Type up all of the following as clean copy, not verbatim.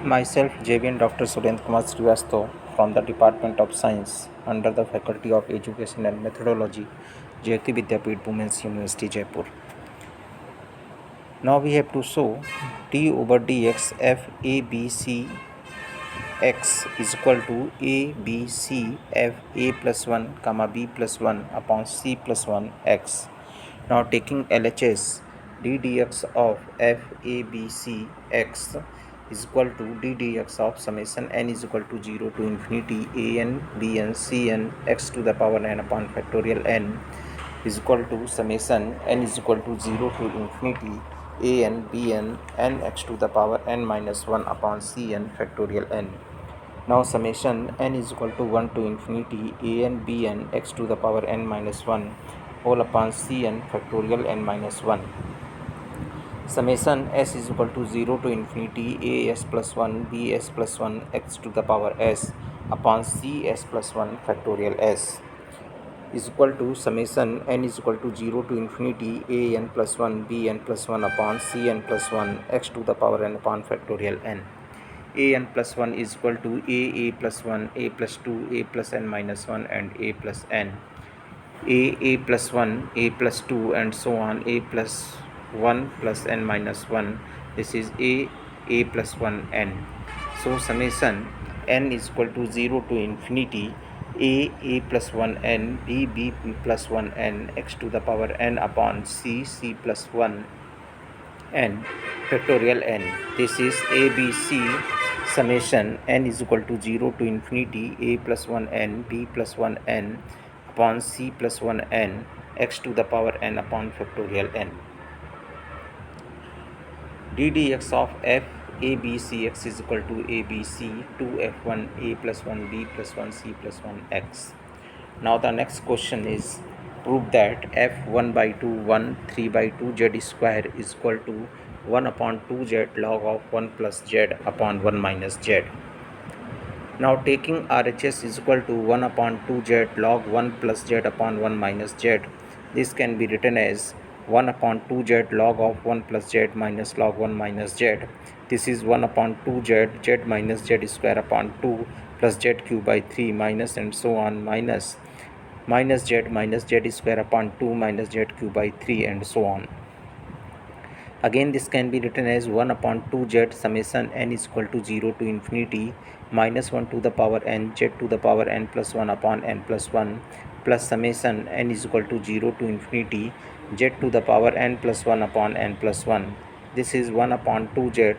Myself, JVN Dr. Surendra Kumar Srivastava from the Department of Science under the Faculty of Education and Methodology, Jayati Vidyapeeth Women's University, Jaipur. Now we have to show d over dx f a b c x is equal to a b c f a plus 1 comma b plus 1 upon c plus 1 x. Now taking LHS, d dx of f a b c x is equal to d dx of summation n is equal to 0 to infinity a n b n c n x to the power n upon factorial n is equal to summation n is equal to 0 to infinity a n b n n x to the power n minus 1 upon c n factorial n. Now summation n is equal to 1 to infinity a n b n x to the power n minus 1 whole upon c n factorial n minus 1. Summation s is equal to 0 to infinity a s plus 1 b s plus 1 x to the power s upon c s plus 1 factorial s is equal to summation n is equal to 0 to infinity a n plus 1 b n plus 1 upon c n plus 1 x to the power n upon factorial n. A n plus 1 is equal to a plus 1, a plus 2, a plus n minus 1 and a plus n. A plus 1, a plus 2 and so on, a plus 1 plus n minus 1. This is a plus 1 n. So summation n is equal to 0 to infinity a plus 1 n b plus 1 n x to the power n upon c plus 1 n factorial n. This is ABC summation n is equal to 0 to infinity a plus 1 n b plus 1 n upon c plus 1 n x to the power n upon factorial n. d dx of f a b c x is equal to a b c 2 f1 a plus 1 b plus 1 c plus 1 x. Now the next question is prove that f 1 by 2 1 3 by 2 z square is equal to 1 upon 2 z log of 1 plus z upon 1 minus z. Now taking RHS is equal to 1 upon 2 z log 1 plus z upon 1 minus z. This can be written as 1 upon 2 z log of 1 plus z minus log 1 minus z. This is 1 upon 2 z minus z square upon 2 plus z cube by 3 minus and so on minus z square upon 2 minus z cube by 3 and so on. Again this can be written as 1 upon 2 z summation n is equal to 0 to infinity minus 1 to the power n z to the power n plus 1 upon n plus 1 plus summation n is equal to 0 to infinity z to the power n plus 1 upon n plus 1. This is 1 upon 2 z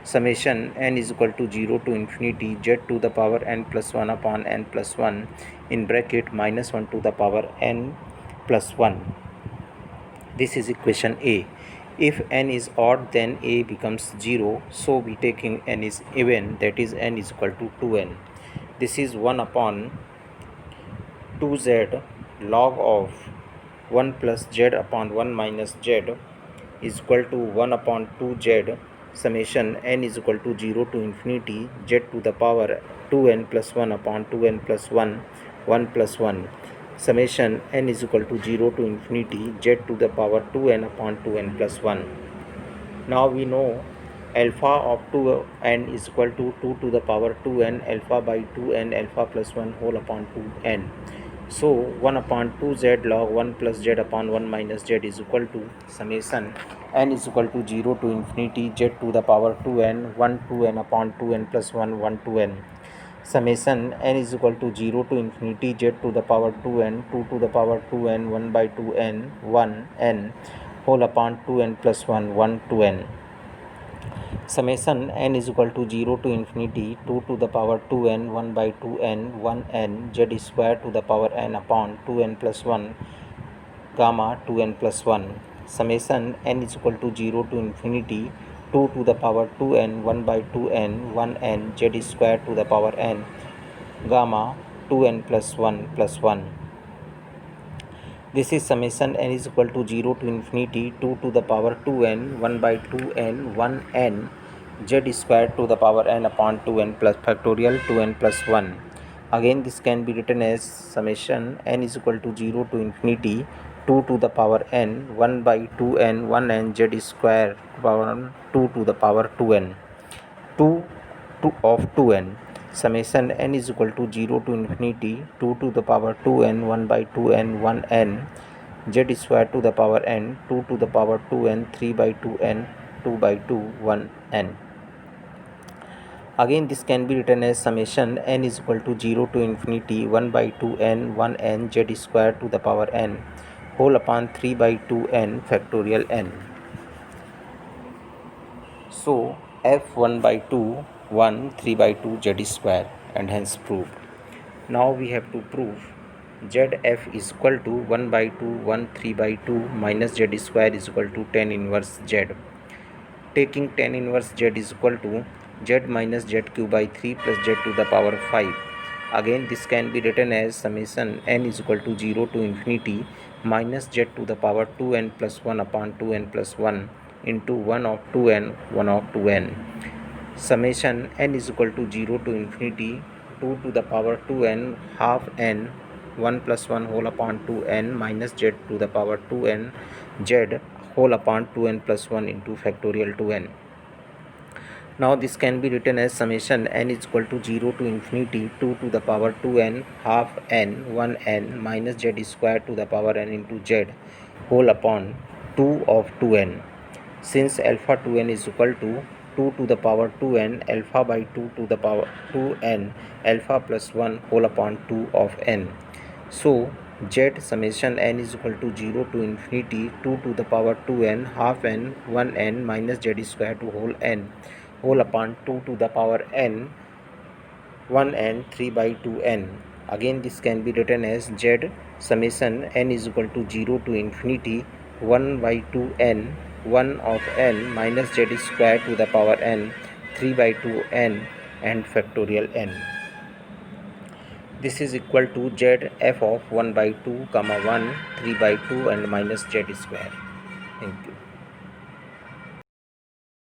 summation n is equal to 0 to infinity z to the power n plus 1 upon n plus 1 in bracket minus 1 to the power n plus 1. This is equation A. If n is odd, then a becomes 0, so we taking n is even, that is n is equal to 2n. This is 1 upon 2z log of 1 plus z upon 1 minus z is equal to 1 upon 2z summation n is equal to 0 to infinity z to the power 2n plus 1 upon 2n plus 1 1 plus 1 summation n is equal to 0 to infinity z to the power 2n upon 2n plus 1. Now we know alpha of 2n is equal to 2 to the power 2n alpha by 2n alpha plus 1 whole upon 2n. So 1 upon 2z log 1 plus z upon 1 minus z is equal to summation n is equal to 0 to infinity z to the power 2n 1 2n upon 2n plus 1 1 2n. Summation n is equal to 0 to infinity z to the power 2n 2 to the power 2n 1 by 2n 1 n whole upon 2n plus 1 1 2n. Summation n is equal to 0 to infinity 2 to the power 2n 1 by 2n 1 n z square to the power n upon 2n plus 1 gamma 2n plus 1. Summation n is equal to 0 to infinity 2 to the power 2n 1 by 2n 1 n z square to the power n gamma 2n plus 1 plus 1. This is summation n is equal to 0 to infinity 2 to the power 2n 1 by 2n 1 n z square to the power n upon 2n plus factorial 2n plus 1. Again this can be written as summation n is equal to 0 to infinity 2 to the power n 1 by 2n 1 n z square power 2 to the power 2n. 2 of 2n, summation n is equal to 0 to infinity 2 to the power 2n 1 by 2n 1n z square to the power n 2 to the power 2n 3 by 2n 2 by 2 1n. Again this can be written as summation n is equal to 0 to infinity 1 by 2n 1n z square to the power n whole upon 3 by 2n factorial n. So f1 by 2 1 3 by 2 z square, and hence proved. Now we have to prove zf is equal to 1 by 2 1 3 by 2 minus z square is equal to tan inverse z. Taking tan inverse z is equal to z minus z cube by 3 plus z to the power 5. Again this can be written as summation n is equal to 0 to infinity minus z to the power 2n plus 1 upon 2n plus 1 into 1 of 2n 1 of 2n. Summation n is equal to 0 to infinity 2 to the power 2n half n 1 plus 1 whole upon 2n minus z to the power 2n z whole upon 2n plus 1 into factorial 2n. Now this can be written as summation n is equal to 0 to infinity 2 to the power 2n half n 1n minus z square to the power n into z whole upon 2 of 2n. Since alpha 2n is equal to 2 to the power 2n alpha by 2 to the power 2n alpha plus 1 whole upon 2 of n. So z summation n is equal to 0 to infinity 2 to the power 2n half n 1n minus z square to whole n whole upon 2 to the power n 1n 3 by 2n. Again this can be written as z summation n is equal to 0 to infinity 1 by 2n 1 of n minus z square to the power n 3 by 2n and factorial n. This is equal to z f of 1 by 2 comma 1 3 by 2 and minus z square. Thank you.